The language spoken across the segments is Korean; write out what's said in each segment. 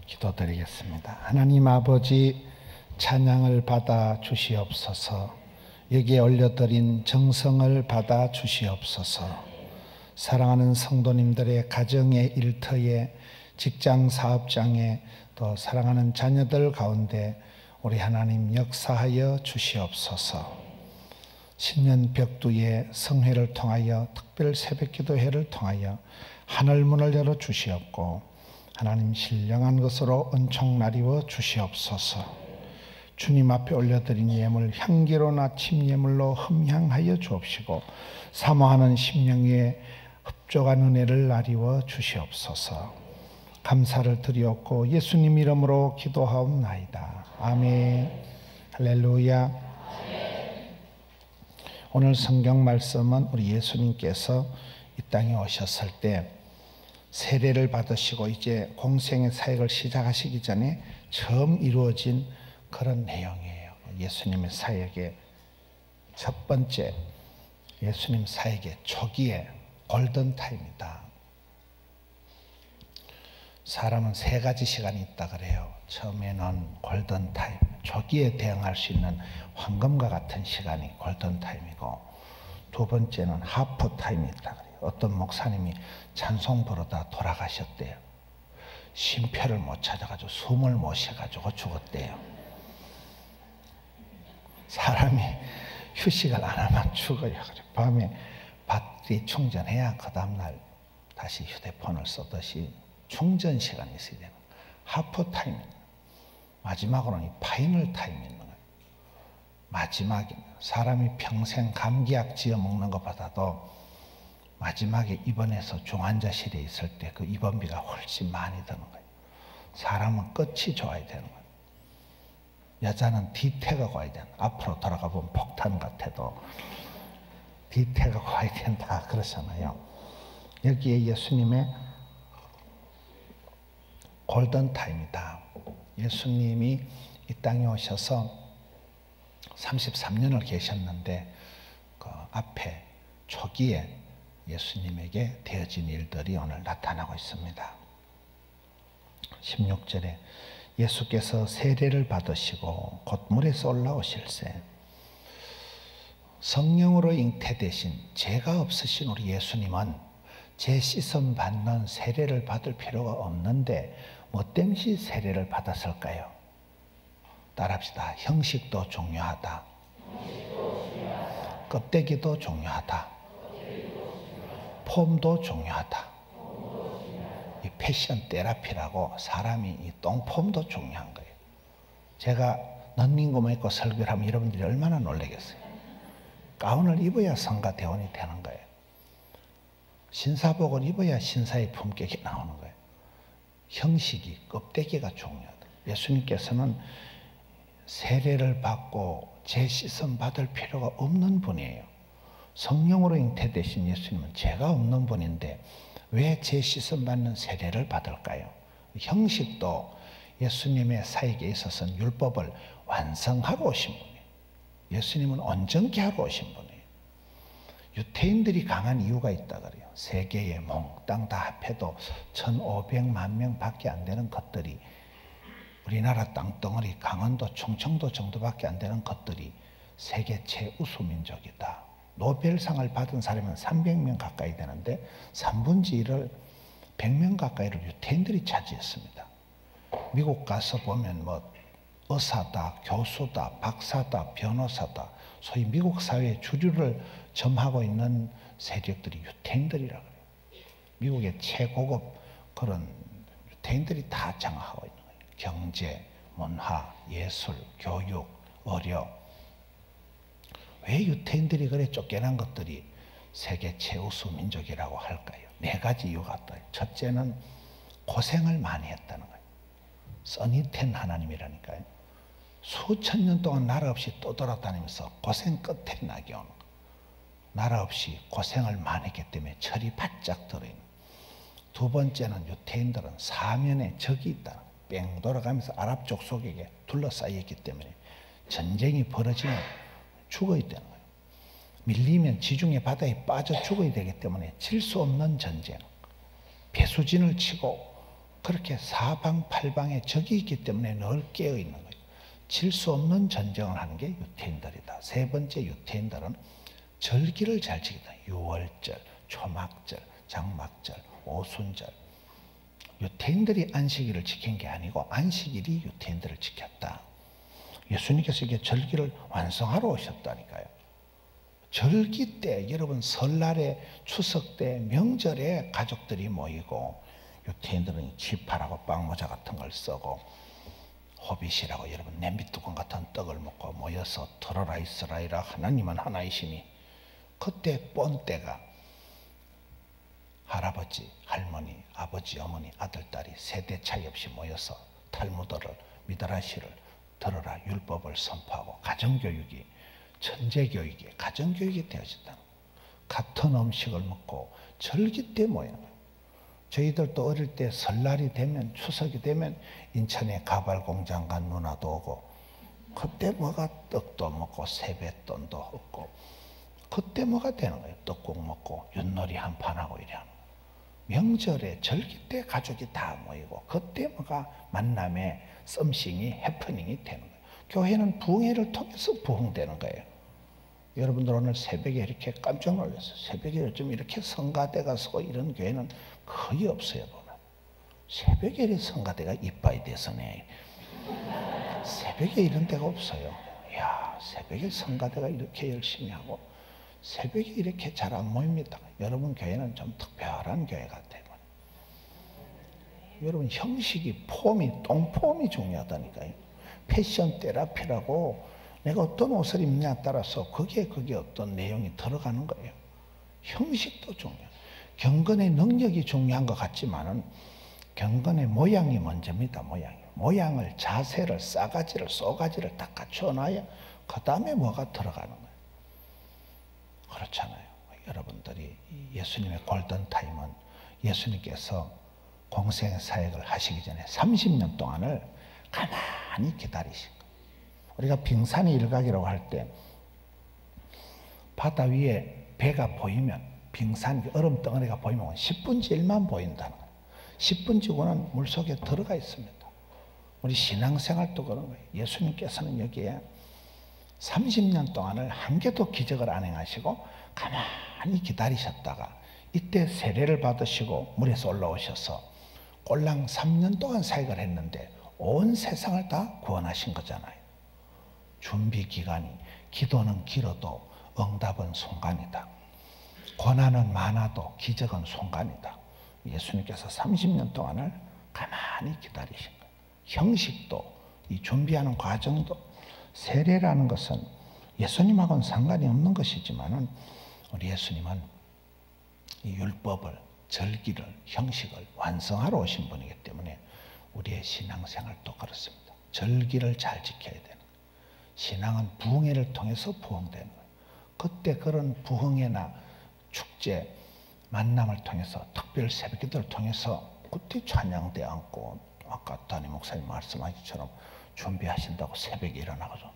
기도드리겠습니다. 하나님 아버지, 찬양을 받아 주시옵소서. 여기에 올려드린 정성을 받아 주시옵소서. 사랑하는 성도님들의 가정의 일터에, 직장 사업장에, 또 사랑하는 자녀들 가운데 우리 하나님 역사하여 주시옵소서. 신년 벽두의 성회를 통하여, 특별 새벽기도회를 통하여 하늘문을 열어 주시옵고 하나님 신령한 것으로 은총 나리워 주시옵소서. 주님 앞에 올려드린 예물 향기로나 침예물로 흠향하여 주옵시고 사모하는 심령 위에 흡족한 은혜를 나리워 주시옵소서. 감사를 드리옵고 예수님 이름으로 기도하옵나이다. 아멘. 할렐루야. 오늘 성경 말씀은 우리 예수님께서 이 땅에 오셨을 때 세례를 받으시고 이제 공생의 사역을 시작하시기 전에 처음 이루어진 그런 내용이에요. 예수님의 사역의 첫 번째, 예수님 사역의 초기에 골든타임이다. 사람은 세 가지 시간이 있다 그래요. 처음에는 골든타임, 초기에 대응할 수 있는 황금과 같은 시간이 골든타임이고, 두 번째는 하프타임이 있다 그래요. 어떤 목사님이 찬송 부르다 돌아가셨대요. 쉼표를 못 찾아가지고 숨을 못 쉬어가지고 죽었대요. 사람이 휴식을 안 하면 죽어요. 밤에 배터리 충전해야 그 다음날 다시 휴대폰을 쓰듯이 충전 시간이 있어야 되는 거예요. 하프타임, 마지막으로는 파이널 타임이 있는 거예요. 마지막에 사람이 평생 감기약 지어 먹는 것보다도 마지막에 입원해서 중환자실에 있을 때 그 입원비가 훨씬 많이 드는 거예요. 사람은 끝이 좋아야 되는 거예요. 여자는 뒤태가 와야 된다. 앞으로 돌아가 보면 폭탄 같아도 뒤태가 와야 된다 그러잖아요. 여기에 예수님의 골든타임이다. 예수님이 이 땅에 오셔서 33년을 계셨는데 그 앞에 초기에 예수님에게 되어진 일들이 오늘 나타나고 있습니다. 16절에 예수께서 세례를 받으시고 곧 물에서 올라오실새 성령으로 잉태되신 죄가 없으신 우리 예수님은 제 씻음 받는 세례를 받을 필요가 없는데 뭐 때문에 세례를 받았을까요? 따라합시다. 형식도 중요하다. 껍데기도 중요하다. 폼도 중요하다. 이 패션 테라피라고 사람이 이 똥폼도 중요한 거예요. 제가 넌닝구만 입고 설교를 하면 여러분들이 얼마나 놀라겠어요. 가운을 입어야 성가 대원이 되는 거예요. 신사복을 입어야 신사의 품격이 나오는 거예요. 형식이, 껍데기가 중요하다. 예수님께서는 세례를 받고 제 씻음 받을 필요가 없는 분이에요. 성령으로 잉태되신 예수님은 죄가 없는 분인데 왜 제 씻음 받는 세례를 받을까요? 형식도 예수님의 사역에 있어서는 율법을 완성하러 오신 분이에요. 예수님은 온전케 하러 오신 분이에요. 유태인들이 강한 이유가 있다 그래요. 세계의 몽땅 다 합해도 1,500만 명밖에 안 되는 것들이, 우리나라 땅덩어리 강원도 충청도 정도밖에 안 되는 것들이 세계 최우수 민족이다. 노벨상을 받은 사람은 300명 가까이 되는데 3분의 1을 100명 가까이를 유태인들이 차지했습니다. 미국 가서 보면 뭐 의사다, 교수다, 박사다, 변호사다, 소위 미국 사회의 주류를 점하고 있는 세력들이 유태인들이라 그래요. 미국의 최고급 그런 유태인들이 다 장악하고 있는 거예요. 경제, 문화, 예술, 교육, 의료. 왜 유태인들이 그래 쫓겨난 것들이 세계 최우수 민족이라고 할까요? 네 가지 이유가 있다. 첫째는 고생을 많이 했다는 거예요. 써니텐 하나님이라니까요. 수천 년 동안 나라 없이 떠돌아다니면서 고생 끝에 낙이 오는 거예요. 나라 없이 고생을 많이 했기 때문에 철이 바짝 들어있는 거예요. 두 번째는 유태인들은 사면에 적이 있다는 거예요. 뺑 돌아가면서 아랍 족속에게 둘러싸여 있기 때문에 전쟁이 벌어지면 죽어야 되는 거예요. 밀리면 지중해 바다에 빠져 죽어야 되기 때문에 질 수 없는 전쟁. 배수진을 치고 그렇게 사방팔방에 적이 있기 때문에 늘 깨어 있는 거예요. 질 수 없는 전쟁을 하는 게 유태인들이다. 세 번째, 유태인들은 절기를 잘 지키다. 유월절, 초막절, 장막절, 오순절. 유태인들이 안식일을 지킨 게 아니고 안식일이 유태인들을 지켰다. 예수님께서 이게 절기를 완성하러 오셨다니까요. 절기 때, 여러분 설날에, 추석 때, 명절에 가족들이 모이고, 유태인들은 지파라고 빵모자 같은 걸 쓰고, 호빗이라고 여러분 냄비뚜껑 같은 떡을 먹고 모여서 들어라 이스라엘아 하나님은 하나이시니, 그때 뻔때가 할아버지, 할머니, 아버지, 어머니, 아들, 딸이 세대 차이 없이 모여서 탈무드를, 미드라시를 들어라 율법을 선포하고 가정교육이, 천재교육이, 가정교육이 되어진다. 같은 음식을 먹고 절기 때 모여요. 저희들도 어릴 때 설날이 되면, 추석이 되면 인천에 가발공장 간 누나도 오고, 그때 뭐가 떡도 먹고 세뱃돈도 얻고, 그때 뭐가 되는 거예요. 떡국 먹고 윷놀이 한 판 하고 이래 하는 거예요. 명절에 절기 때 가족이 다 모이고, 그때 뭐가 만남의 썸씽이, 해프닝이 되는 거예요. 교회는 부흥회를 통해서 부흥되는 거예요. 여러분들 오늘 새벽에 이렇게 깜짝 놀랐어요. 새벽에 요즘 이렇게 성가대가 서고 이런 교회는 거의 없어요. 보면 새벽에 이렇게 성가대가 이빠이 돼서네. 새벽에 이런 데가 없어요. 이야, 새벽에 성가대가 이렇게 열심히 하고 새벽에 이렇게 잘 안 모입니다. 여러분 교회는 좀 특별한 교회 같아요. 여러분 형식이, 폼이, 똥폼이 중요하다니까요. 패션 테라피라고 내가 어떤 옷을 입느냐에 따라서 거기에 어떤 내용이 들어가는 거예요. 형식도 중요해요. 경건의 능력이 중요한 것 같지만은 경건의 모양이 먼저입니다. 모양을, 자세를, 싸가지를, 쏘가지를 딱 갖춰놔야 그 다음에 뭐가 들어가는 거예요. 그렇잖아요. 여러분들이 예수님의 골든타임은 예수님께서 공생 사역을 하시기 전에 30년 동안을 가만히 기다리신 거예요. 우리가 빙산의 일각이라고 할 때 바다 위에 배가 보이면, 빙산 얼음 덩어리가 보이면 10분지 1만 보인다는 거예요. 10분지 5는 물속에 들어가 있습니다. 우리 신앙생활도 그런 거예요. 예수님께서는 여기에 30년 동안을 한 개도 기적을 안 행하시고 가만히 기다리셨다가 이때 세례를 받으시고 물에서 올라오셔서 꼴랑 3년 동안 사역을 했는데 온 세상을 다 구원하신 거잖아요. 준비 기간이, 기도는 길어도 응답은 순간이다. 고난은 많아도 기적은 순간이다. 예수님께서 30년 동안을 가만히 기다리신 거예요. 형식도, 이 준비하는 과정도, 세례라는 것은 예수님하고는 상관이 없는 것이지만은 우리 예수님은 이 율법을, 절기를, 형식을 완성하러 오신 분이기 때문에 우리의 신앙생활도 그렇습니다. 절기를 잘 지켜야 되는 거예요. 신앙은 부흥회를 통해서 부흥되는 거예요. 그때 그런 부흥회나 축제, 만남을 통해서, 특별 새벽기도를 통해서 그때 찬양대 앉고, 아까 담임 목사님 말씀하신 것처럼 준비하신다고 새벽에 일어나가지고,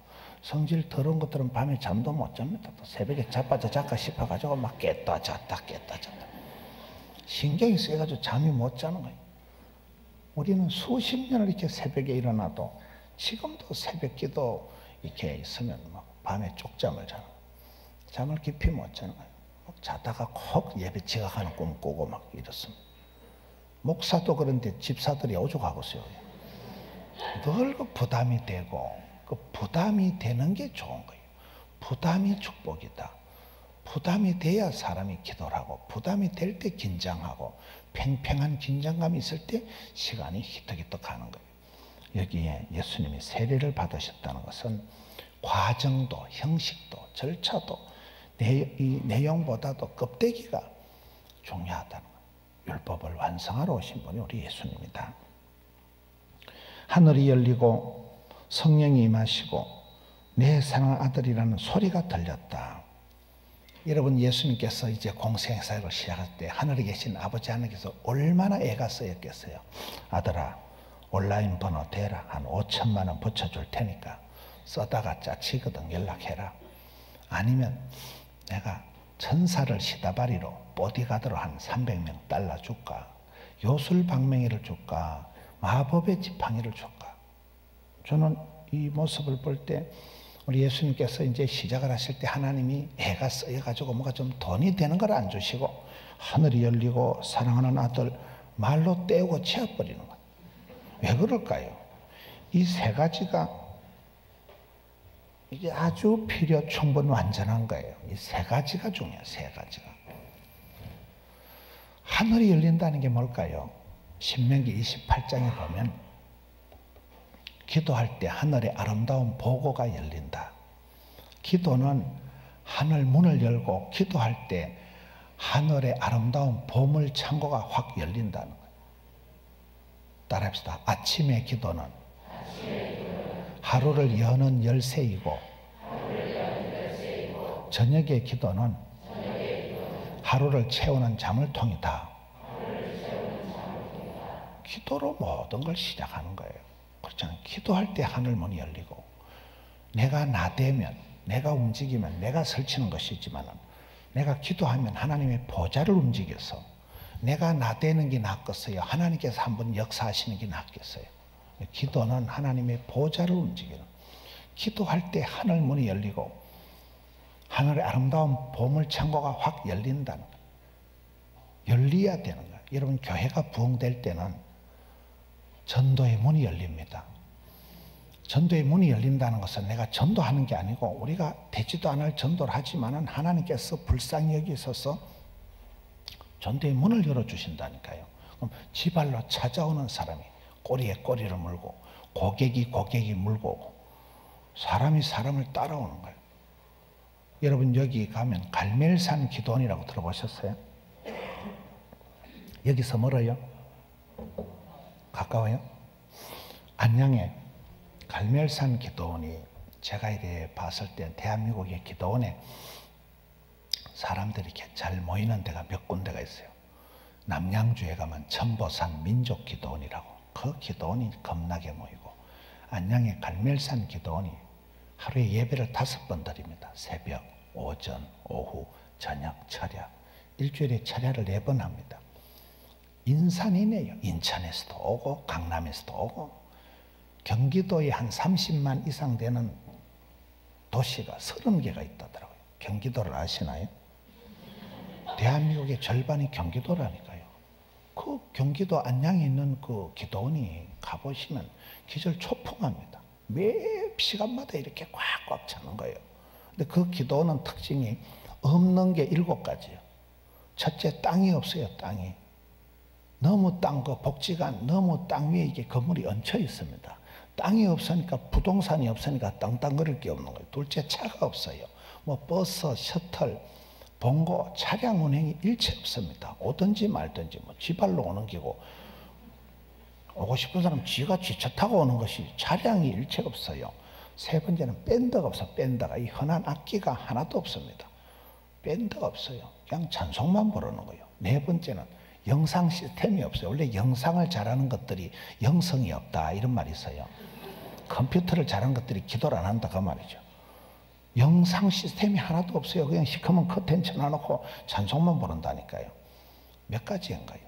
성질 더러운 것들은 밤에 잠도 못 잡니다. 또 새벽에 자빠져 잘까 싶어가지고 막 깼다 잤다 깼다 잤다. 신경이 세가지고 잠이 못 자는 거예요. 우리는 수십 년을 이렇게 새벽에 일어나도 지금도 새벽기도 이렇게 있으면 막 밤에 쪽잠을 자는 거예요. 잠을 깊이 못 자는 거예요. 막 자다가 콕 예배 지각하는 꿈 꾸고 막 이렇습니다. 목사도 그런데 집사들이 오죽하고 있어요. 늘 그 부담이 되고, 그 부담이 되는 게 좋은 거예요. 부담이 축복이다. 부담이 돼야 사람이 기도를 하고, 부담이 될 때 긴장하고, 팽팽한 긴장감이 있을 때 시간이 희떡희떡 가는 거예요. 여기에 예수님이 세례를 받으셨다는 것은 과정도, 형식도, 절차도, 이 내용보다도 껍데기가 중요하다는 거예요. 율법을 완성하러 오신 분이 우리 예수님이다. 하늘이 열리고 성령이 임하시고 내 사랑하는 아들이라는 소리가 들렸다. 여러분, 예수님께서 이제 공생사역을 시작할 때 하늘에 계신 아버지 하나님께서 얼마나 애가 쓰였겠어요. 아들아, 온라인 번호 대라. 한 5천만 원 붙여줄 테니까 써다가 짜치거든 연락해라. 아니면 내가 천사를 시다바리로 보디가드로 한 300명 달라줄까. 요술방맹이를 줄까? 마법의 지팡이를 줄까? 저는 이 모습을 볼 때 우리 예수님께서 이제 시작을 하실 때 하나님이 애가 쓰여가지고 뭐가 좀 돈이 되는 걸 안 주시고 하늘이 열리고 사랑하는 아들 말로 떼우고 채워버리는 거예요. 왜 그럴까요? 이 세 가지가 이게 아주 필요 충분 완전한 거예요. 이 세 가지가 중요해요. 세 가지가. 하늘이 열린다는 게 뭘까요? 신명기 28장에 보면 기도할 때 하늘의 아름다운 보고가 열린다. 기도는 하늘 문을 열고 기도할 때 하늘의 아름다운 보물 창고가 확 열린다는 거예요. 따라합시다. 아침의 기도는 하루를 여는 열쇠이고 저녁의 기도는 하루를 채우는 자물통이다. 기도로 모든 걸 시작하는 거예요. 그렇잖아요. 기도할 때 하늘문이 열리고 내가 나대면 내가 움직이면 내가 설치는 것이지만 내가 기도하면 하나님의 보좌를 움직여서 내가 나대는 게 낫겠어요? 하나님께서 한번 역사하시는 게 낫겠어요? 기도는 하나님의 보좌를 움직이는, 기도할 때 하늘문이 열리고 하늘의 아름다운 보물창고가 확 열린다는 거예요. 열려야 되는 거예요. 여러분 교회가 부흥될 때는 전도의 문이 열립니다. 전도의 문이 열린다는 것은 내가 전도하는 게 아니고 우리가 되지도 않을 전도를 하지만은 하나님께서 불쌍히 여기셔서 전도의 문을 열어주신다니까요. 그럼 지발로 찾아오는 사람이 꼬리에 꼬리를 물고 고객이 물고 사람이 사람을 따라오는 거예요. 여러분 여기 가면 갈멜산 기도원이라고 들어보셨어요? 여기서 멀어요? 가까워요? 안양에 갈멜산 기도원이 제가 이렇게 봤을 때 대한민국의 기도원에 사람들이 이렇게 잘 모이는 데가 몇 군데가 있어요. 남양주에 가면 천보산 민족기도원이라고 그 기도원이 겁나게 모이고 안양의 갈멜산 기도원이 하루에 예배를 5번 드립니다. 새벽, 오전, 오후, 저녁, 철야. 일주일에 철야를 4번 합니다. 인산이네요. 인천에서도 오고 강남에서도 오고 경기도에 한 30만 이상 되는 도시가 30개가 있다더라고요. 경기도를 아시나요? 대한민국의 절반이 경기도라니까요. 그 경기도 안양에 있는 그 기도원이 가보시면 기절 초풍합니다. 매 시간마다 이렇게 꽉꽉 차는 거예요. 근데 그 기도원은 특징이 없는 게 7가지예요. 첫째, 땅이 없어요. 땅이. 너무 복지가 너무 땅 위에 이게 건물이 얹혀 있습니다. 땅이 없으니까 부동산이 없으니까 땅땅거릴 게 없는 거예요. 둘째, 차가 없어요. 뭐 버스, 셔틀, 봉고, 차량 운행이 일체 없습니다. 오든지 말든지 뭐 지발로 오는 기고 오고 싶은 사람 지가 지차 타고 오는 것이 차량이 일체 없어요. 세 번째는 밴드가 없어. 밴드가 이 흔한 악기가 하나도 없습니다. 밴드가 없어요. 그냥 찬송만 부르는 거예요. 네 번째는 영상 시스템이 없어요. 원래 영상을 잘하는 것들이 영성이 없다 이런 말이 있어요. 컴퓨터를 잘하는 것들이 기도를 안 한다 그 말이죠. 영상 시스템이 하나도 없어요. 그냥 시커먼 커튼 쳐놔놓고 찬송만 부른다니까요. 몇 가지인가요?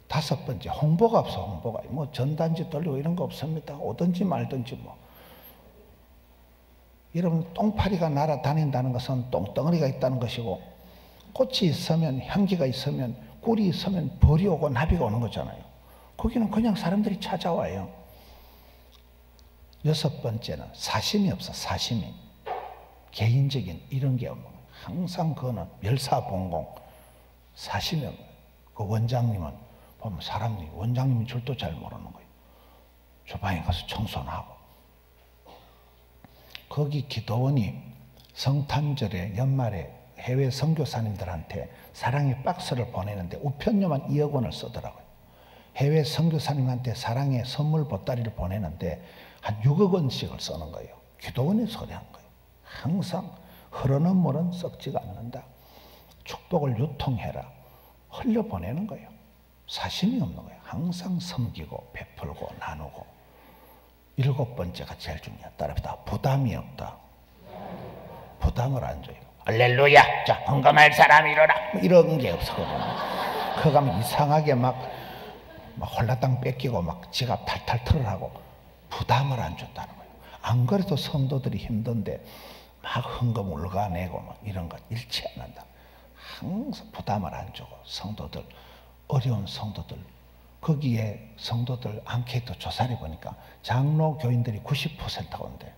5번째, 홍보가 없어. 홍보가 뭐 전단지 돌리고 이런 거 없습니다. 오든지 말든지 뭐. 여러분 똥파리가 날아다닌다는 것은 똥덩어리가 있다는 것이고 꽃이 있으면 향기가 있으면 꿀이 있으면 벌이 오고 나비가 오는 거잖아요. 거기는 그냥 사람들이 찾아와요. 6번째는 사심이 없어. 사심이. 개인적인 이런 게 없는 거예요. 항상 그거는 멸사봉공. 사심이 없는 거예요. 그 원장님은 보면 사람들이 원장님이 줄도 잘 모르는 거예요. 주방에 가서 청소는 하고. 거기 기도원이 성탄절에 연말에 해외 선교사님들한테 사랑의 박스를 보내는데 우편료만 2억 원을 쓰더라고요. 해외 선교사님한테 사랑의 선물 보따리를 보내는데 한 6억 원씩을 쓰는 거예요. 기도원이 소리한 거예요. 항상 흐르는 물은 썩지가 않는다. 축복을 유통해라. 흘려보내는 거예요. 사심이 없는 거예요. 항상 섬기고 베풀고 나누고. 7번째가 제일 중요하다. 따라합시다. 부담이 없다. 부담을 안 줘요. 할렐루야! 자, 헌금할 사람 일어나! 이런 게 없어. 그 가면 이상하게 막 홀라당 뺏기고 막 지갑 탈탈 털으라고 부담을 안 줬다는 거예요. 안 그래도 성도들이 힘든데 막 헌금 올가내고 막 이런 거 일치 안 한다. 항상 부담을 안 주고 성도들, 어려운 성도들, 거기에 성도들 앙케이트 조사를 보니까 장로 교인들이 90%가 온대.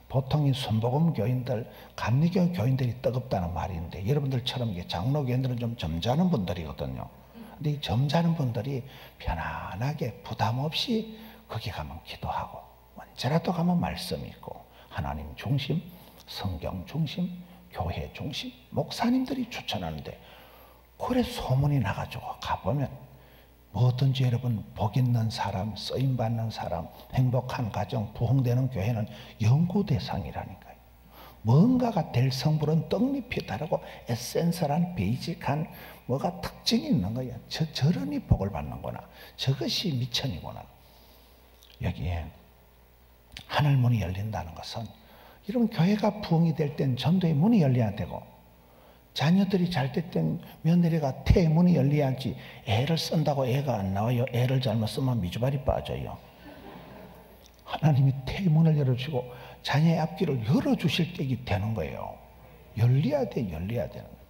보통 이 순복음 교인들, 감리교 교인들이 뜨겁다는 말이 있는데 여러분들처럼 이게 장로 교인들은 좀 점잖은 분들이거든요. 근데 이 점잖은 분들이 편안하게 부담 없이 거기 가면 기도하고 언제라도 가면 말씀이 있고 하나님 중심, 성경 중심, 교회 중심, 목사님들이 추천하는데 그래 소문이 나가지고 가보면 뭐든지 여러분 복 있는 사람, 쓰임받는 사람, 행복한 가정, 부흥되는 교회는 연구 대상이라니까요. 뭔가가 될 성분은 떡잎이 다르고 에센셜한 베이직한 뭐가 특징이 있는 거야. 저러니 복을 받는구나. 저것이 미천이구나. 여기에 하늘 문이 열린다는 것은 여러분 교회가 부흥이 될 땐 전도의 문이 열려야 되고 자녀들이 잘 될 땐 며느리가 태의 문이 열려야지. 애를 쓴다고 애가 안 나와요. 애를 잘못 쓰면 미주발이 빠져요. 하나님이 태의 문을 열어주시고 자녀의 앞길을 열어주실 때가 되는 거예요. 열려야 돼. 열려야 되는 거예요.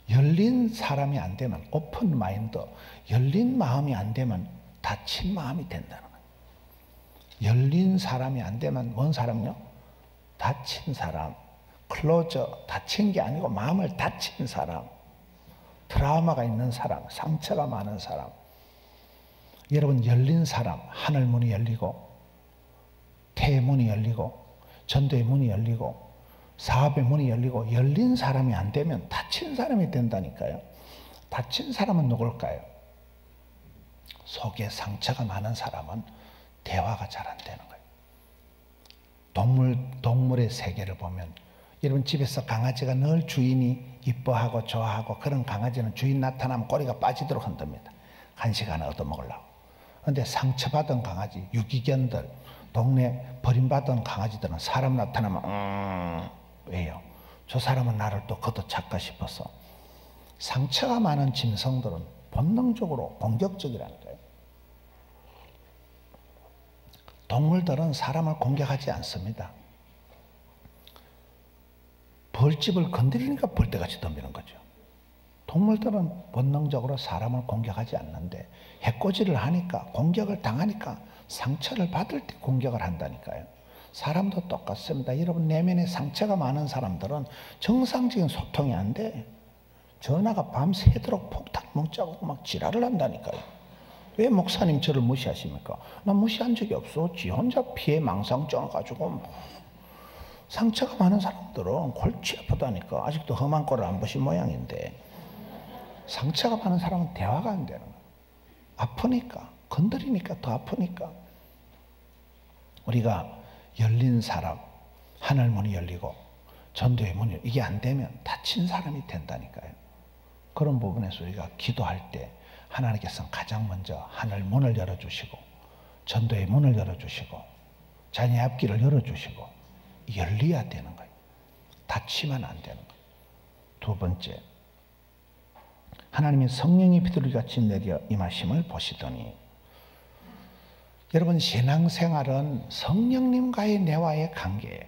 열린 사람이 안 되면 오픈 마인드, 열린 마음이 안 되면 닫힌 마음이 된다는 거예요. 열린 사람이 안 되면 뭔 사람요? 닫힌 사람. 클로저, 다친 게 아니고 마음을 다친 사람, 트라우마가 있는 사람, 상처가 많은 사람. 여러분 열린 사람, 하늘 문이 열리고 태의 문이 열리고 전도의 문이 열리고 사업의 문이 열리고 열린 사람이 안 되면 다친 사람이 된다니까요. 다친 사람은 누굴까요? 속에 상처가 많은 사람은 대화가 잘 안 되는 거예요. 동물의 세계를 보면 여러분 집에서 강아지가 늘 주인이 이뻐하고 좋아하고 그런 강아지는 주인 나타나면 꼬리가 빠지도록 흔듭니다. 간식 하나 얻어먹으려고. 그런데 상처받은 강아지, 유기견들, 동네 버림받은 강아지들은 사람 나타나면 왜요? 저 사람은 나를 또 걷어찼까 싶어서. 상처가 많은 짐승들은 본능적으로 공격적이라니까요. 동물들은 사람을 공격하지 않습니다. 벌집을 건드리니까 벌떼같이 덤비는 거죠. 동물들은 본능적으로 사람을 공격하지 않는데 해코지를 하니까 공격을 당하니까 상처를 받을 때 공격을 한다니까요. 사람도 똑같습니다. 여러분 내면에 상처가 많은 사람들은 정상적인 소통이 안 돼. 전화가 밤새도록 폭탄 문자고 막 지랄을 한다니까요. 왜 목사님 저를 무시하십니까? 나 무시한 적이 없어. 지 혼자 피해 망상 쪄가지고 상처가 많은 사람들은 골치 아프다니까. 아직도 험한 꼴을 안 보신 모양인데 상처가 많은 사람은 대화가 안 되는 거예요. 아프니까, 건드리니까 더 아프니까. 우리가 열린 사람, 하늘 문이 열리고 전도의 문이 이게 안 되면 다친 사람이 된다니까요. 그런 부분에서 우리가 기도할 때 하나님께서는 가장 먼저 하늘 문을 열어주시고 전도의 문을 열어주시고 자녀의 앞길을 열어주시고 열려야 되는 거예요. 닫히면 안 되는 거예요. 두 번째, 하나님이 성령이 비둘기같이 내려 임하심을 보시더니. 여러분 신앙생활은 성령님과의 내와의 관계예요.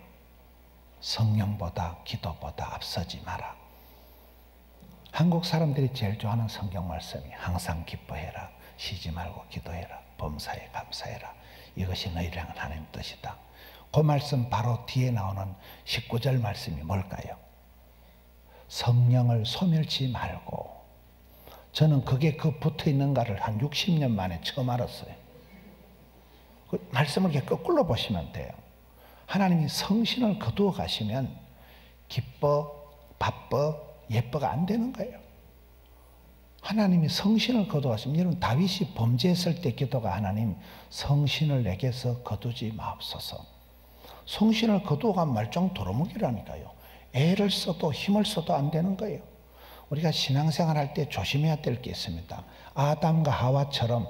성령보다 기도보다 앞서지 마라. 한국 사람들이 제일 좋아하는 성경 말씀이 항상 기뻐해라, 쉬지 말고 기도해라, 범사에 감사해라, 이것이 너희랑 하나님 뜻이다. 그 말씀 바로 뒤에 나오는 19절 말씀이 뭘까요? 성령을 소멸치 말고. 저는 그게 그 붙어 있는가를 한 60년 만에 처음 알았어요. 그 말씀을 이렇게 거꾸로 보시면 돼요. 하나님이 성신을 거두어 가시면 기뻐, 바빠, 예뻐가 안 되는 거예요. 하나님이 성신을 거두어 가시면, 여러분 다윗이 범죄했을 때 기도가 하나님 성신을 내게서 거두지 마옵소서. 성신을 거두어간 말종 도루묵이라니까요. 애를 써도 힘을 써도 안 되는 거예요. 우리가 신앙생활 할 때 조심해야 될 게 있습니다. 아담과 하와처럼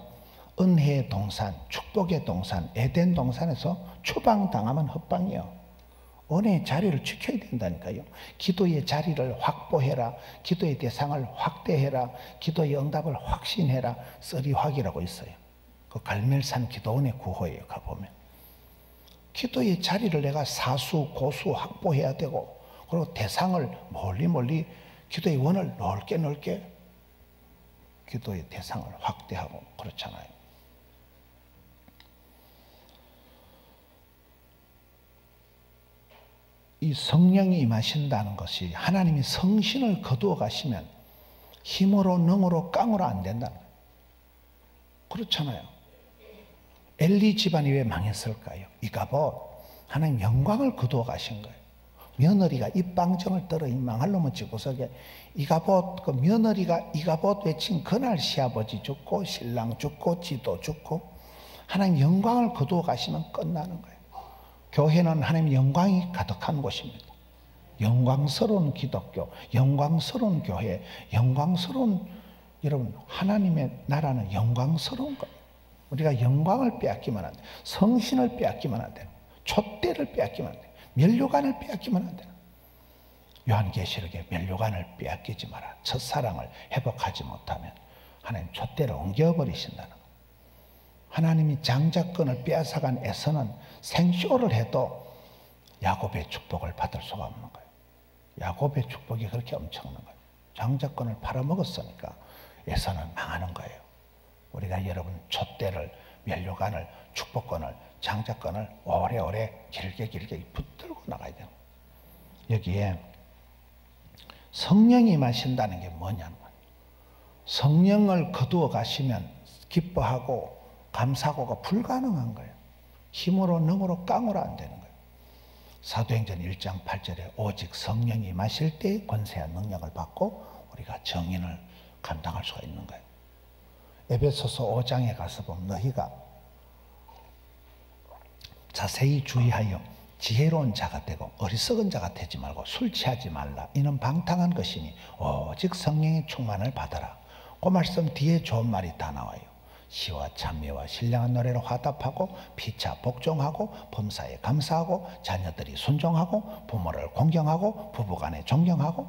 은혜의 동산, 축복의 동산, 에덴 동산에서 추방당하면 헛방이에요. 은혜의 자리를 지켜야 된다니까요. 기도의 자리를 확보해라. 기도의 대상을 확대해라. 기도의 응답을 확신해라. 쓰리확이라고 있어요. 그 갈멜산 기도원의 구호예요. 가보면. 기도의 자리를 내가 사수, 고수 확보해야 되고, 그리고 대상을 멀리 기도의 원을 넓게 기도의 대상을 확대하고 그렇잖아요. 이 성령이 임하신다는 것이 하나님이 성신을 거두어 가시면 힘으로 능으로 깡으로 안 된다는 거예요. 그렇잖아요. 엘리 집안이 왜 망했을까요? 이가봇 하나님 영광을 거두어 가신 거예요. 며느리가 입방정을 떨어 망할 놈의 집구석에 이가봇 그 며느리가 이가봇 외친 그날 시아버지 죽고 신랑 죽고 지도 죽고 하나님 영광을 거두어 가시면 끝나는 거예요. 교회는 하나님 영광이 가득한 곳입니다. 영광스러운 기독교, 영광스러운 교회, 영광스러운 여러분 하나님의 나라는 영광스러운 거예요. 우리가 영광을 빼앗기면 안 돼요. 성신을 빼앗기면 안 돼요. 촛대를 빼앗기면 안 돼요. 면류관을 빼앗기면 안 돼요. 요한계시록에 면류관을 빼앗기지 마라. 첫사랑을 회복하지 못하면 하나님 촛대를 옮겨버리신다는 거예요. 하나님이 장자권을 빼앗아간 에서는 생쇼를 해도 야곱의 축복을 받을 수가 없는 거예요. 야곱의 축복이 그렇게 엄청난 거예요. 장자권을 팔아먹었으니까 에서는 망하는 거예요. 우리가 여러분 촛대를, 면류관을, 축복권을, 장자권을 오래오래 길게 붙들고 나가야 돼요. 여기에 성령이 임하신다는 게 뭐냐면 성령을 거두어 가시면 기뻐하고 감사하고가 불가능한 거예요. 힘으로 능으로 깡으로 안 되는 거예요. 사도행전 1장 8절에 오직 성령이 임하실 때 권세와 능력을 받고 우리가 정인을 감당할 수가 있는 거예요. 에베소서 5장에 가서 보면 너희가 자세히 주의하여 지혜로운 자가 되고 어리석은 자가 되지 말고 술 취하지 말라. 이는 방탕한 것이니 오직 성령의 충만을 받아라. 그 말씀 뒤에 좋은 말이 다 나와요. 시와 찬미와 신령한 노래로 화답하고 피차 복종하고 범사에 감사하고 자녀들이 순종하고 부모를 공경하고 부부간에 존경하고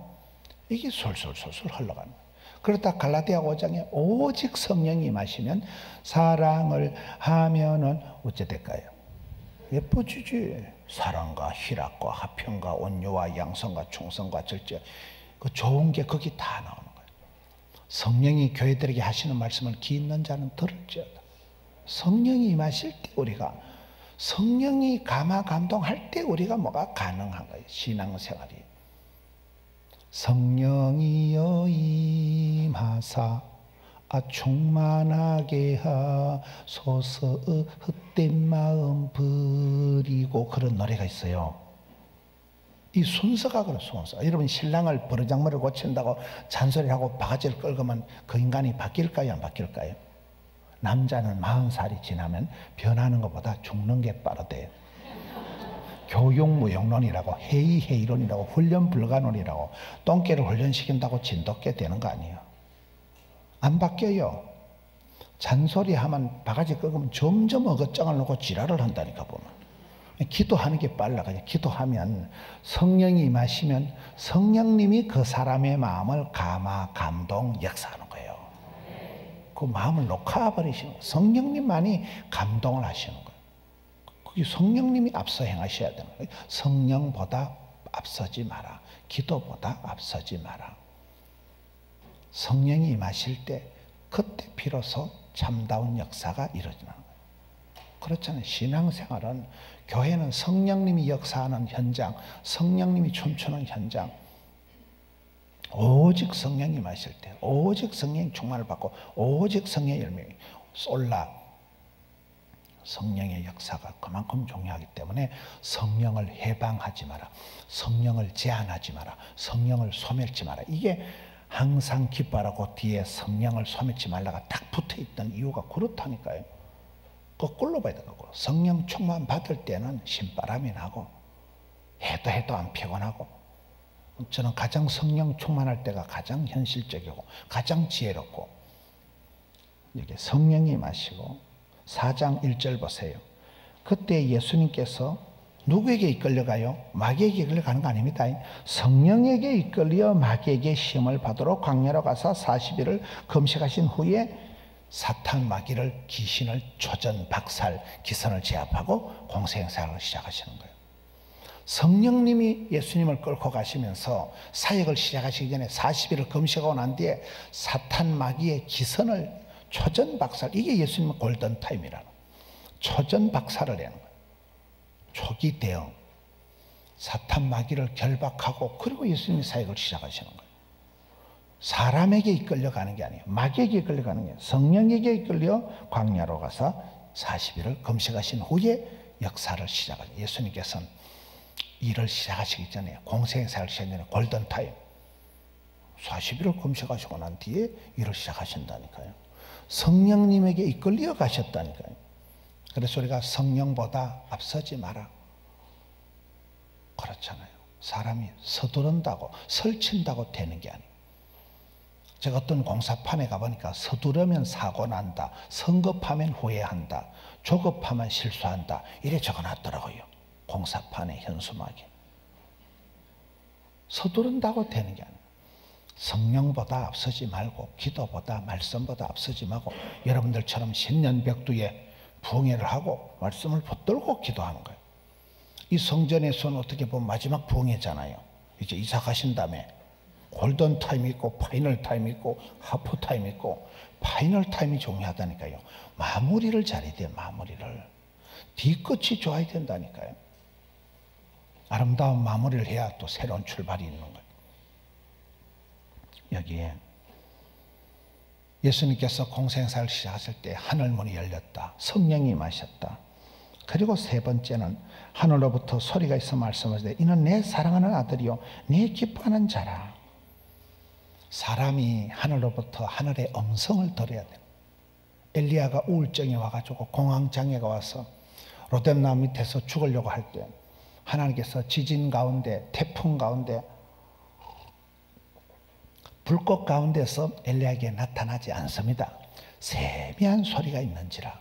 이게 술술 흘러가는 거예요. 그렇다 갈라디아 5장에 오직 성령이 임하시면 사랑을 하면은 어찌 될까요? 예뻐지지. 사랑과 희락과 화평과 온유와 양성과 충성과 절제 그 좋은 게 거기 다 나오는 거예요. 성령이 교회들에게 하시는 말씀을 귀 있는 자는 들을지어다. 성령이 임하실 때 우리가 성령이 감동할 때 우리가 뭐가 가능한 거예요. 신앙생활이. 성령이여 임하사 충만하게 하소서 헛된 마음 버리고 그런 노래가 있어요. 이 순서가 그런 순서. 여러분 신랑을 버르장머리를 고친다고 잔소리하고 바가지를 끌고만 그 인간이 바뀔까요? 안 바뀔까요? 남자는 40살이 지나면 변하는 것보다 죽는 게 빠르대요. 교육무용론이라고 회의론이라고 훈련불가론이라고 똥개를 훈련시킨다고 진돗개 되는 거 아니에요. 안 바뀌어요. 잔소리하면 바가지 끄면 점점 어긋장을 놓고 지랄을 한다니까 보면. 기도하는 게 빨라. 그냥 기도하면 성령이 임하시면 성령님이 그 사람의 마음을 감동, 역사하는 거예요. 그 마음을 녹아버리시는 거예요. 성령님만이 감동을 하시는 거예요. 그게 성령님이 앞서 행하셔야 되는 거예요. 성령보다 앞서지 마라. 기도보다 앞서지 마라. 성령이 임하실 때 그때 비로소 참다운 역사가 이루어지는 거예요. 그렇잖아요. 신앙생활은 교회는 성령님이 역사하는 현장, 성령님이 춤추는 현장. 오직 성령이 임하실 때, 오직 성령의 충만을 받고 오직 성령의 열매가 쏠라. 성령의 역사가 그만큼 중요하기 때문에 성령을 해방하지 마라. 성령을 제한하지 마라. 성령을 소멸치 마라. 이게 항상 기뻐하라고 뒤에 성령을 소멸치 말라가 딱 붙어있던 이유가 그렇다니까요. 거꾸로 봐야 되고 성령 충만 받을 때는 신바람이 나고 해도 안 피곤하고 저는 가장 성령 충만할 때가 가장 현실적이고 가장 지혜롭고 이게 성령이 임하시고 4장 1절 보세요. 그때 예수님께서 누구에게 이끌려가요? 마귀에게 이끌려가는 거 아닙니다. 성령에게 이끌려 마귀에게 시험을 받으러 광야로 가서 40일을 금식하신 후에 사탄 마귀를 귀신을 초전 박살 기선을 제압하고 공생사역을 시작하시는 거예요. 성령님이 예수님을 끌고 가시면서 사역을 시작하시기 전에 40일을 금식하고 난 뒤에 사탄 마귀의 기선을 초전 박살, 이게 예수님의 골든타임이라는 거예요. 초전 박살을 내는 거예요. 초기 대응, 사탄 마귀를 결박하고 그리고 예수님이 사역을 시작하시는 거예요. 사람에게 이끌려가는 게 아니에요. 마귀에게 이끌려가는 게 아니에요. 성령에게 이끌려 광야로 가서 40일을 금식하신 후에 역사를 시작하죠. 예수님께서는 일을 시작하시기 전에, 공생사역을 시작하기 전에 골든타임 40일을 금식하시고 난 뒤에 일을 시작하신다니까요. 성령님에게 이끌려 가셨다니까요. 그래서 우리가 성령보다 앞서지 마라. 그렇잖아요. 사람이 서두른다고, 설친다고 되는 게 아니에요. 제가 어떤 공사판에 가보니까 서두르면 사고 난다, 성급하면 후회한다, 조급하면 실수한다, 이래 적어놨더라고요. 공사판에 현수막에. 서두른다고 되는 게 아니에요. 성령보다 앞서지 말고, 기도보다 말씀보다 앞서지 말고, 여러분들처럼 신년벽두에 부흥회를 하고 말씀을 붙들고 기도하는 거예요. 이 성전에서는 어떻게 보면 마지막 부흥회잖아요. 이제 이사 가신 다음에 골든 타임이 있고 파이널 타임이 있고 하프 타임이 있고, 파이널 타임이 중요하다니까요. 마무리를 잘해야 돼요. 마무리를. 뒤끝이 좋아야 된다니까요. 아름다운 마무리를 해야 또 새로운 출발이 있는 거예요. 여기에 예수님께서 공생사를 시작하실 때 하늘문이 열렸다. 성령이 임하셨다. 그리고 세 번째는 하늘로부터 소리가 있어 말씀하시되 이는 내 사랑하는 아들이요 내 기뻐하는 자라. 사람이 하늘로부터 하늘의 음성을 들어야 돼요. 엘리야가 우울증이 와가지고 공황장애가 와서 로뎀나무 밑에서 죽으려고 할 때 하나님께서 지진 가운데, 태풍 가운데, 불꽃 가운데서 엘리야에게 나타나지 않습니다. 세미한 소리가 있는지라.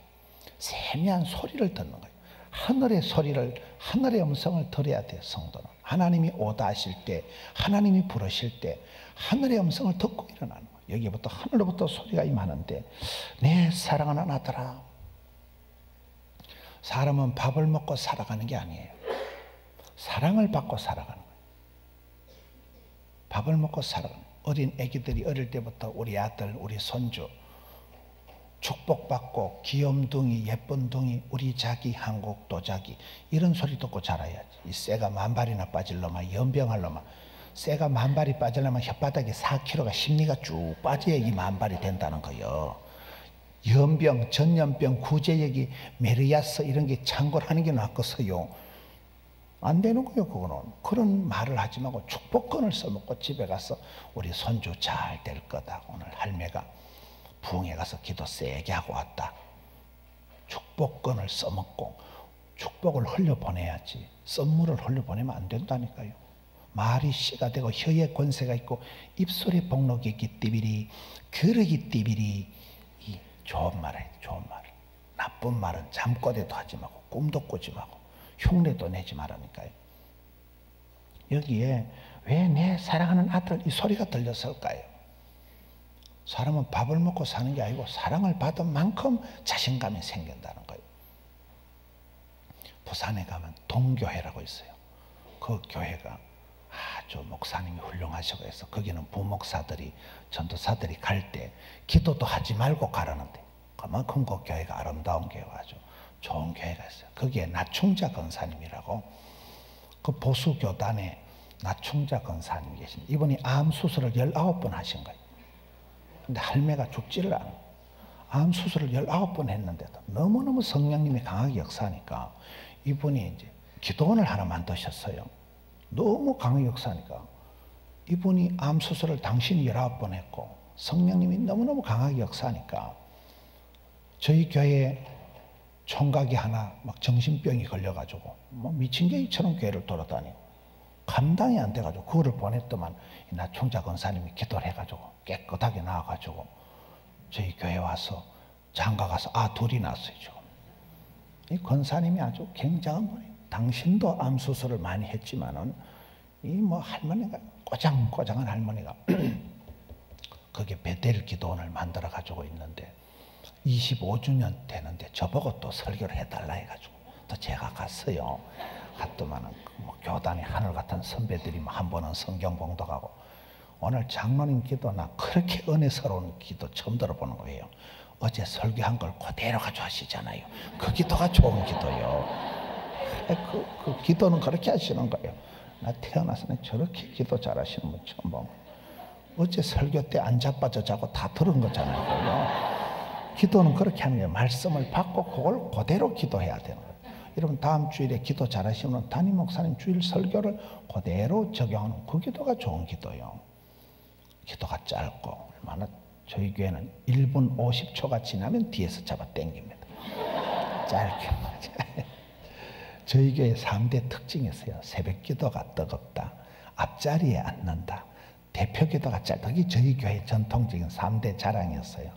세미한 소리를 듣는 거예요. 하늘의 소리를, 하늘의 음성을 들어야 돼요. 성도는 하나님이 오다 하실 때, 하나님이 부르실 때 하늘의 음성을 듣고 일어나는 거예요. 여기부터 하늘로부터 소리가 임하는데 내 사랑하는 아들아. 사람은 밥을 먹고 살아가는 게 아니에요. 사랑을 받고 살아가는 거예요. 밥을 먹고 살아가는 거예요. 어린 애기들이 어릴 때부터 우리 아들, 우리 손주 축복받고 귀염둥이, 예쁜둥이, 우리 자기, 한국 도자기 이런 소리 듣고 자라야지. 이 쇠가 만발이나 빠질 놈아, 연병할 놈아. 쇠가 만발이 빠지려면 혓바닥에 4kg가 심리가 쭉 빠져야 이 만발이 된다는 거예요. 연병, 전염병, 구제역이 메르야스 이런 게 창궐하는 게 낫겠어요. 안 되는 거예요. 그거는. 그런 말을 하지 말고 축복권을 써먹고 집에 가서 우리 손주 잘 될 거다. 오늘 할매가 부흥회 가서 기도 세게 하고 왔다. 축복권을 써먹고 축복을 흘려보내야지. 선물을 흘려보내면 안 된다니까요. 말이 씨가 되고 혀에 권세가 있고 입술에 복록이 있기 띠비리, 그러기 띠비리. 이 좋은 말이에요. 좋은 말. 나쁜 말은 잠꼬대도 하지 말고 꿈도 꾸지 말고 흉내도 내지 말라니까요. 여기에 왜 내 사랑하는 아들 이 소리가 들렸을까요? 사람은 밥을 먹고 사는 게 아니고 사랑을 받은 만큼 자신감이 생긴다는 거예요. 부산에 가면 동교회라고 있어요. 그 교회가 아주 목사님이 훌륭하시고 해서 거기는 부목사들이, 전도사들이 갈 때 기도도 하지 말고 가라는데 그만큼 그 교회가 아름다운 교회가 아주 좋은 교회가 있어요. 거기에 나충자 권사님이라고 그 보수교단에 나충자 권사님 계신 이분이 암 수술을 19번 하신 거예요. 근데 할매가 죽지를 않아요. 암 수술을 19번 했는데도 너무너무 성령님이 강하게 역사하니까 이분이 이제 기도원을 하나 만드셨어요. 너무 강하게 역사하니까 이분이 암 수술을 당신이 19번 했고 성령님이 너무너무 강하게 역사하니까 저희 교회에 총각이 하나 막 정신병이 걸려가지고 뭐 미친 개처럼 교회를 돌아다니고 감당이 안 돼가지고 그거를 보냈더만 나충자 권사님이 기도를 해가지고 깨끗하게 나와가지고 저희 교회 와서 장가 가서 둘이 낳았어요. 지금 이 권사님이 아주 굉장한 분이에요. 당신도 암 수술을 많이 했지만은 이 뭐 할머니가 꼬장꼬장한 할머니가 거기에 베델 기도원을 만들어 가지고 있는데 25주년 되는데 저보고 또 설교를 해달라 해가지고 또 제가 갔어요. 갔더만은 뭐 교단이 하늘 같은 선배들이 한 번은 성경 봉독하고 오늘 장로님 기도나 그렇게 은혜스러운 기도 처음 들어보는 거예요. 어제 설교한 걸 그대로 가져가시잖아요. 그 기도가 좋은 기도요. 그 기도는 그렇게 하시는 거예요. 나 태어나서는 저렇게 기도 잘하시는 분 처음 보고 어제 설교 때 안 자빠져 자고 다 들은 거잖아요. 기도는 그렇게 하는 거예요. 말씀을 받고 그걸 그대로 기도해야 되는 거예요. 여러분 다음 주일에 기도 잘하시면 담임 목사님 주일 설교를 그대로 적용하는 그 기도가 좋은 기도예요. 기도가 짧고 얼마나 저희 교회는 1분 50초가 지나면 뒤에서 잡아 당깁니다. 짧게 저희 교회 3대 특징이 있어요. 새벽 기도가 뜨겁다. 앞자리에 앉는다. 대표 기도가 짧다. 이게 저희 교회 전통적인 3대 자랑이었어요.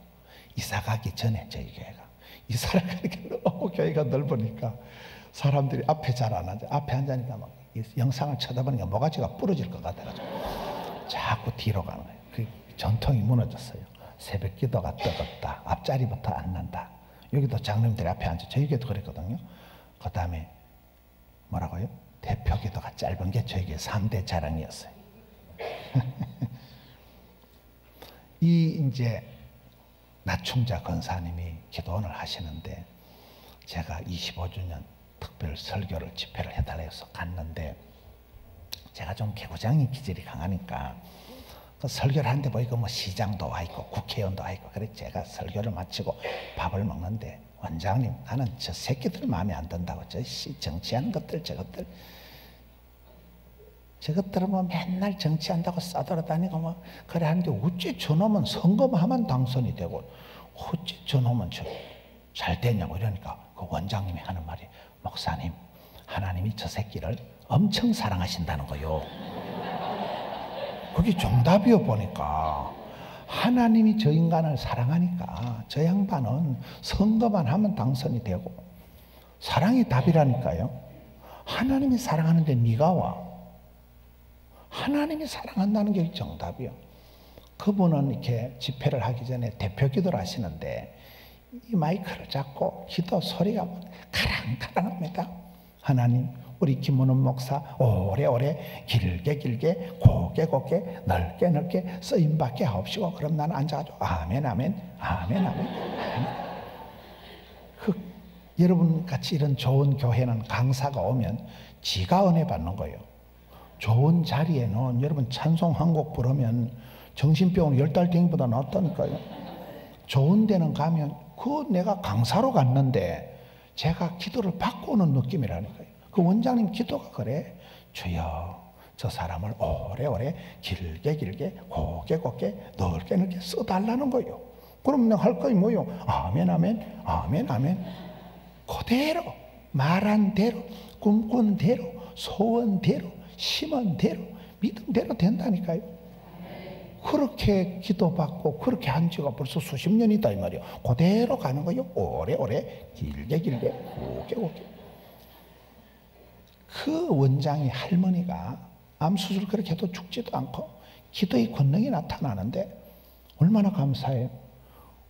이사 가기 전에 저희 교회가. 이사를 가니까 너무 교회가 넓으니까 사람들이 앞에 잘 안 앉아. 앞에 앉으니까 막 영상을 쳐다보니까 모가지가 부러질 것 같아가지고 자꾸 뒤로 가는 거예요. 그 전통이 무너졌어요. 새벽 기도가 뜨겁다. 앞자리부터 앉는다. 여기도 장로님들이 앞에 앉아. 저희 교회도 그랬거든요. 그 다음에 뭐라고요? 대표 기도가 짧은 게 저희 교회 3대 자랑이었어요. 이제 나충자 권사님이 기도원을 하시는데 제가 25주년 특별 설교를 집회를 해달라 해서 갔는데 제가 좀 개구장이 기질이 강하니까 그 설교를 하는데 보니까 뭐 시장도 와 있고 국회의원도 와 있고 그래 제가 설교를 마치고 밥을 먹는데 원장님 나는 저 새끼들 마음에 안 든다고 저 정치하는 것들 저것들은 뭐 맨날 정치한다고 싸돌아다니고 뭐 그래 하는데 어찌 저놈은 선거만 하면 당선이 되고 어찌 저놈은 잘 되냐고 이러니까 그 원장님이 하는 말이 목사님 하나님이 저 새끼를 엄청 사랑하신다는 거요. 그게 정답이요. 보니까 하나님이 저 인간을 사랑하니까 저 양반은 선거만 하면 당선이 되고 사랑이 답이라니까요. 하나님이 사랑하는데 네가 와. 하나님이 사랑한다는 게 정답이요. 그분은 이렇게 집회를 하기 전에 대표 기도를 하시는데 이 마이크를 잡고 기도 소리가 가랑가랑합니다. 하나님 우리 김문훈 목사 오래오래 길게 곱게 넓게 쓰임받게 하옵시고 그럼 나는 앉아가지고 아멘 여러분 같이 이런 좋은 교회는 강사가 오면 지가 은혜 받는 거예요. 좋은 자리에는 여러분 찬송 한 곡 부르면 정신병원 10달 댕이보다 낫다니까요. 좋은 데는 가면 그 내가 강사로 갔는데 제가 기도를 받고 오는 느낌이라니까요. 그 원장님 기도가 그래. 주여 저 사람을 오래오래 길게 곱게 넓게 써달라는 거예요. 그럼 내가 할 거이 뭐요? 아멘 그대로 말한 대로 꿈꾼 대로 소원대로 심은 대로 믿음대로 된다니까요. 그렇게 기도받고 그렇게 한 지가 벌써 수십 년이다 이 말이에요. 그대로 가는 거예요. 오래오래 길게 곱게. 그 원장이 할머니가 암 수술 그렇게 해도 죽지도 않고 기도의 권능이 나타나는데 얼마나 감사해요.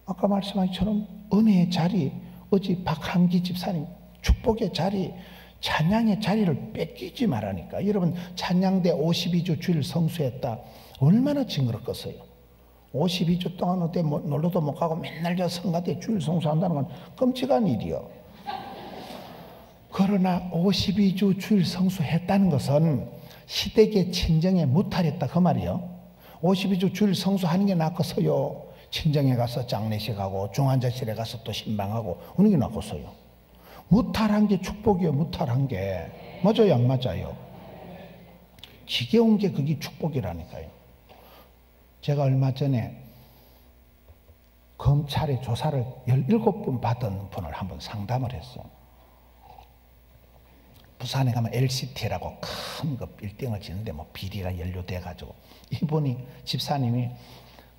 아까 말씀하신 것처럼 은혜의 자리, 어제 박한기 집사님 축복의 자리, 찬양의 자리를 뺏기지 말라니까. 여러분 찬양대 52주 주일 성수했다. 얼마나 징그럽겠어요. 52주 동안 어디 놀러도 못 가고 맨날 저 성가대 주일 성수한다는 건 끔찍한 일이요. 그러나 52주 주일 성수했다는 것은 시댁의 친정에 무탈했다 그 말이요. 52주 주일 성수하는 게 낫겠어요. 친정에 가서 장례식하고 중환자실에 가서 또 신방하고 어느 게 낫겠어요. 무탈한 게 축복이요. 무탈한 게 맞아요 안 맞아요? 지겨운 게 그게 축복이라니까요. 제가 얼마 전에 검찰의 조사를 17번 받은 분을 한번 상담을 했어요. 부산에 가면 LCT라고 큰 그 빌딩을 짓는데 뭐 비리가 연루돼 가지고 이분이 집사님이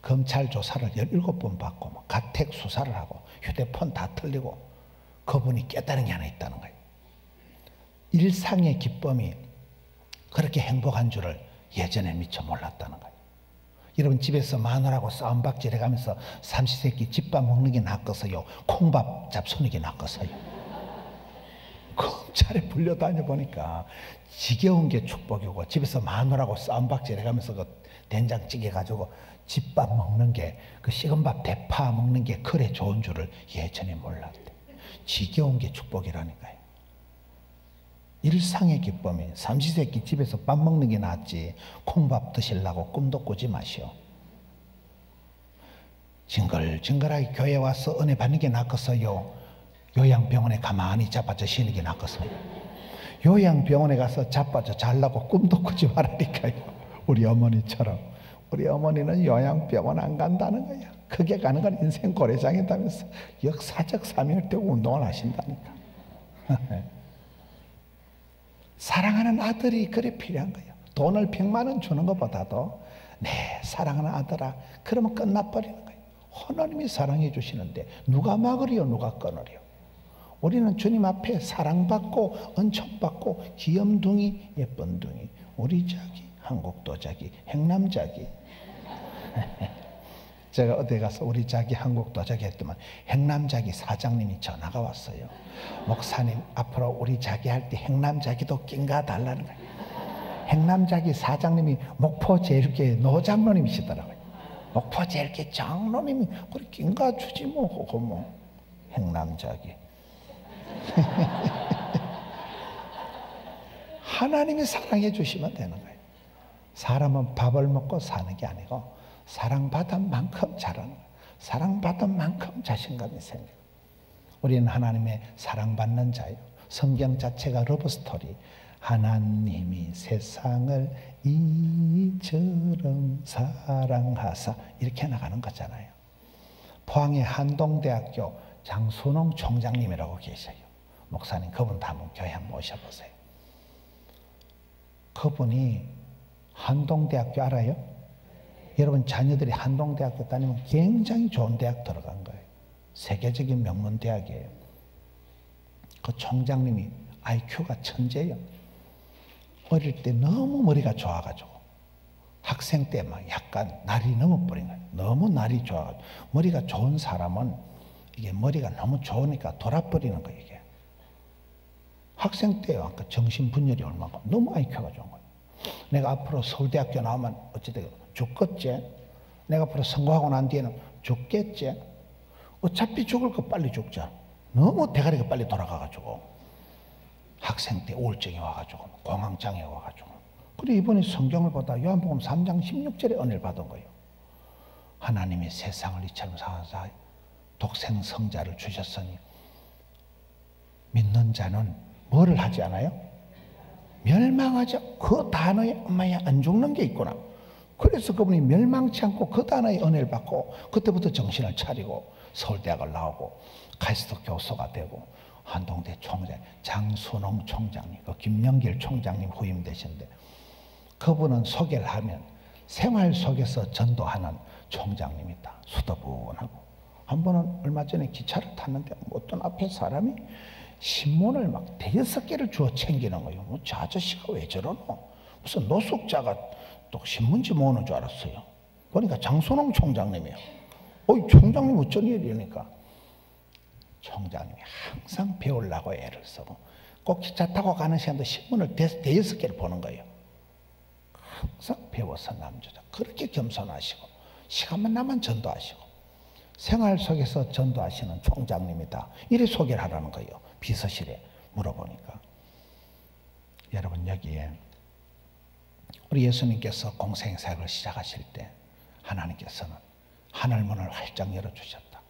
검찰 조사를 17번 받고 뭐 가택 수사를 하고 휴대폰 다 틀리고 그분이 깨달은 게 하나 있다는 거예요. 일상의 기쁨이 그렇게 행복한 줄을 예전에 미처 몰랐다는 거예요. 여러분 집에서 마누라하고 싸움박질 해가면서 삼시세끼 집밥 먹는 게 낫겠어요? 콩밥 잡수는 게 낫겠어요? 검찰에 불려다녀 보니까 지겨운 게 축복이고 집에서 마누라하고 싸움박질 해가면서 그 된장찌개 가지고 집밥 먹는 게, 그 식은 밥 대파 먹는 게 그래 좋은 줄을 예전에 몰랐대. 지겨운 게 축복이라니까요. 일상의 기쁨이 삼시세끼 집에서 밥 먹는 게 낫지 콩밥 드시려고 꿈도 꾸지 마시오. 징글징글하게 교회 와서 은혜 받는 게 낫겠어요? 요양병원에 가만히 자빠져 쉬는 게 낫겠어요? 요양병원에 가서 자빠져 자려고 꿈도 꾸지 말라니까요. 우리 어머니처럼. 우리 어머니는 요양병원 안 간다는 거야. 그게 가는 건 인생 고래장이다면서 역사적 사명을 떼고 운동을 하신다니까. 사랑하는 아들이 그래 필요한 거예요. 돈을 100만 원 주는 것보다도 네 사랑하는 아들아 그러면 끝나버리는 거예요. 하나님이 사랑해 주시는데 누가 막으리요 누가 끊으리요. 우리는 주님 앞에 사랑받고 은총받고 귀염둥이 예쁜둥이 우리 자기 한국도 자기 행남 자기 제가 어디 가서 우리 자기 한국도 자기 했더만 행남 자기 사장님이 전화가 왔어요. 목사님 앞으로 우리 자기 할 때 행남 자기도 낀가 달라는 거예요. 행남 자기 사장님이 목포 제일교회 노장로님이시더라고요. 목포 제일교회 장로님이 그래 낀가 주지 뭐 그거 뭐 행남 자기 하나님이 사랑해 주시면 되는 거예요. 사람은 밥을 먹고 사는 게 아니고 사랑받은 만큼 자라는 거예요. 사랑받은 만큼 자신감이 생겨요. 우리는 하나님의 사랑받는 자예요. 성경 자체가 러브스토리. 하나님이 세상을 이처럼 사랑하사 이렇게 나가는 거잖아요. 포항의 한동대학교 장순홍 총장님이라고 계셔요. 목사님 그분 한번 교회 한번 모셔보세요. 그분이 한동대학교 알아요? 여러분 자녀들이 한동대학교 다니면 굉장히 좋은 대학 들어간 거예요. 세계적인 명문 대학이에요. 그 총장님이 IQ가 천재예요. 어릴 때 너무 머리가 좋아가지고 학생 때 막 약간 날이 넘어버린 거예요. 너무 날이 좋아가지고 머리가 좋은 사람은 이게 머리가 너무 좋으니까 돌아버리는 거예요. 이게 학생 때 아까 정신분열이 얼마나 너무 IQ가 좋은 거예요. 내가 앞으로 서울대학교 나오면 어찌되겠어? 죽겠지? 내가 앞으로 선거하고 난 뒤에는 죽겠지? 어차피 죽을 거 빨리 죽자. 너무 대가리가 빨리 돌아가가지고 학생 때 우울증이 와가지고 공황장애 와가지고 그래 이번에 성경을 보다 요한복음 3장 16절에 은혜를 받은 거예요. 하나님이 세상을 이처럼 사랑하사 독생 성자를 주셨으니 믿는 자는 뭐를 하지 않아요? 멸망하죠. 그 단어에 엄마야 안 죽는 게 있구나. 그래서 그분이 멸망치 않고 그 단어의 은혜를 받고 그때부터 정신을 차리고 서울대학을 나오고 카이스트 교수가 되고 한동대 총장 장순홍 총장님 그 김영길 총장님 후임 되신데 그분은 소개를 하면 생활 속에서 전도하는 총장님이다. 수더분하고 한 번은 얼마 전에 기차를 탔는데 어떤 앞에 사람이 신문을 막 5개를 주워 챙기는 거예요. 뭐 저 아저씨가 왜 저러노? 무슨 노숙자가 또 신문지 모으는 줄 알았어요. 보니까 장순홍 총장님이에요. 어이 총장님 어쩐 일이니까 총장님이 항상 배우려고 애를 쓰고 꼭 기차 타고 가는 시간도 신문을 5개를 보는 거예요. 항상 배워서 남주자. 그렇게 겸손하시고 시간만 나면 전도하시고 생활 속에서 전도하시는 총장님이다. 이래 소개를 하라는 거예요. 비서실에 물어보니까. 여러분 여기에 우리 예수님께서 공생사역을 시작하실 때 하나님께서는 하늘문을 활짝 열어주셨다.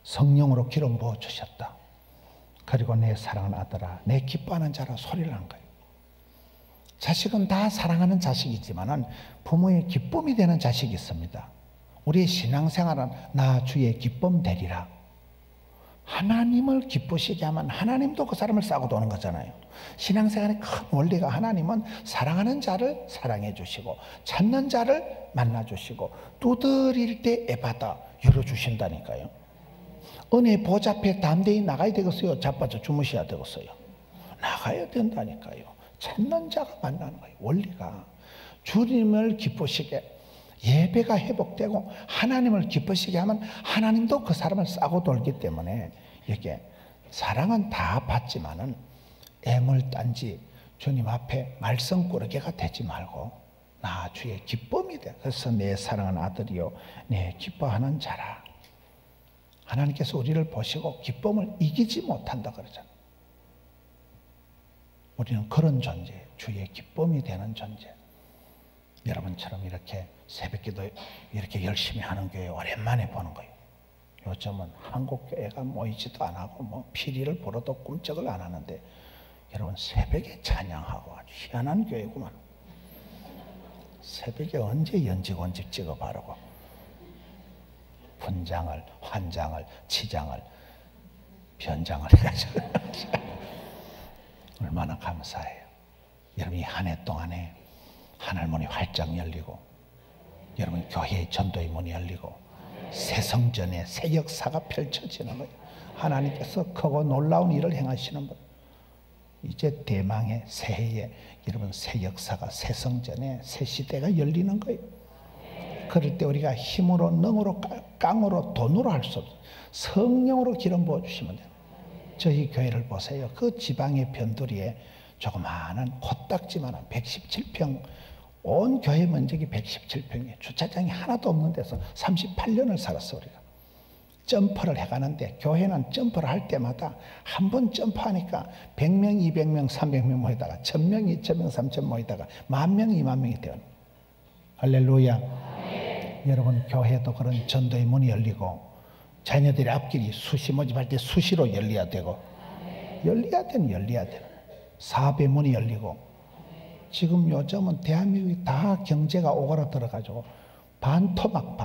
성령으로 기름 부어주셨다. 그리고 내 사랑하는 아들아 내 기뻐하는 자라 소리를 한 거예요. 자식은 다 사랑하는 자식이지만 부모의 기쁨이 되는 자식이 있습니다. 우리의 신앙생활은 나 주의 기쁨 되리라. 하나님을 기쁘시게 하면 하나님도 그 사람을 싸고 도는 거잖아요. 신앙생활의 큰 원리가 하나님은 사랑하는 자를 사랑해 주시고 찾는 자를 만나 주시고 두드릴 때 애받아 열어주신다니까요. 은혜 보좌 앞에 담대히 나가야 되겠어요? 자빠져 주무셔야 되겠어요? 나가야 가야 된다니까요. 찾는 자가 만나는 거예요. 원리가 주님을 기쁘시게, 예배가 회복되고 하나님을 기쁘시게 하면 하나님도 그 사람을 싸고 돌기 때문에, 이게 사랑은 다 받지만은 애물단지 주님 앞에 말썽꾸러기가 되지 말고 나 주의 기쁨이 돼. 그래서 내 사랑하는 아들이요 내 기뻐하는 자라. 하나님께서 우리를 보시고 기쁨을 이기지 못한다 그러잖아요. 우리는 그런 존재예요. 주의 기쁨이 되는 존재. 여러분처럼 이렇게 새벽기도 이렇게 열심히 하는 교회 오랜만에 보는 거예요. 요즘은 한국 교회가 모이지도 안 하고 뭐 피리를 불어도 꿈쩍을 안 하는데, 여러분 새벽에 찬양하고 아주 희한한 교회구만. 새벽에 언제 연직원직 찍어 바르고 분장을, 환장을, 치장을, 변장을 해가지고 얼마나 감사해요. 여러분 이 한 해 동안에 하늘문이 활짝 열리고, 여러분 교회의 전도의 문이 열리고, 새 성전의 새 역사가 펼쳐지는 거예요. 하나님께서 크고 놀라운 일을 행하시는 분. 이제 대망의 새해에 여러분 새 역사가, 새 성전의 새 시대가 열리는 거예요. 그럴 때 우리가 힘으로, 능으로, 깡으로, 돈으로 할 수 없어요. 성령으로 기름 부어주시면 돼요. 저희 교회를 보세요. 그 지방의 변두리에 조그마한 코딱지만한 117평, 온 교회 면적이 117평이에요. 주차장이 하나도 없는 데서 38년을 살았어 우리가. 점퍼를 해가는데, 교회는 점퍼를 할 때마다 한 번 점퍼하니까 100명, 200명, 300명 모이다가 1000명, 2000명, 3000명 모이다가 10,000명, 20,000명이 되는. 할렐루야. 여러분 교회도 그런 전도의 문이 열리고, 자녀들의 앞길이 수시 모집할 때 수시로 열려야 되고, 열려야 되는 사업의 문이 열리고. 지금 요즘은 대한민국이 다 경제가 오그라들어가지고 반토막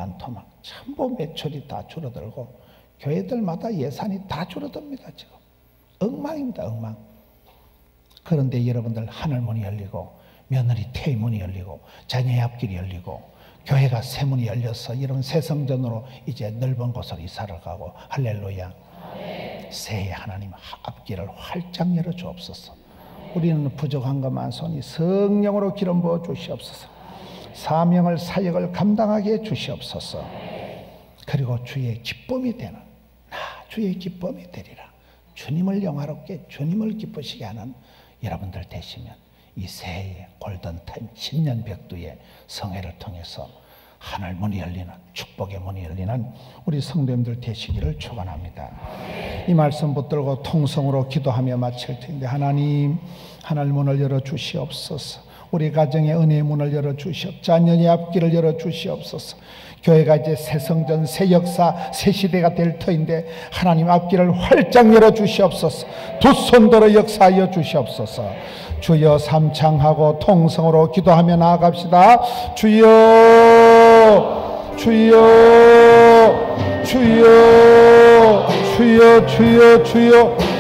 전부 매출이 다 줄어들고 교회들마다 예산이 다 줄어듭니다. 지금 엉망입니다. 엉망. 그런데 여러분들 하늘문이 열리고, 며느리 태의 문이 열리고, 자녀의 앞길이 열리고, 교회가 새 문이 열려서 여러분 새 성전으로 이제 넓은 곳으로 이사를 가고. 할렐루야. 새해 하나님 앞길을 활짝 열어 주옵소서. 우리는 부족한 것만 손이 성령으로 기름 부어 주시옵소서. 사명을, 사역을 감당하게 해 주시옵소서. 그리고 주의 기쁨이 되는, 나 주의 기쁨이 되리라. 주님을 영화롭게, 주님을 기쁘시게 하는 여러분들 되시면 이 새해의 골든타임 10년 벽두의 성회를 통해서 하늘 문이 열리는, 축복의 문이 열리는 우리 성도님들 되시기를 축원합니다. 이 말씀 붙들고 통성으로 기도하며 마칠 텐데, 하나님 하늘 문을 열어 주시옵소서. 우리 가정의 은혜의 문을 열어 주시옵소서. 자녀의 앞길을 열어 주시옵소서. 교회가 이제 새 성전, 새 역사, 새 시대가 될 터인데 하나님 앞길을 활짝 열어 주시옵소서. 두 손 들어 역사하여 주시옵소서. 주여 삼창하고 통성으로 기도하며 나아갑시다. 주여, 주여, 주여, 주여, 주여, 주여.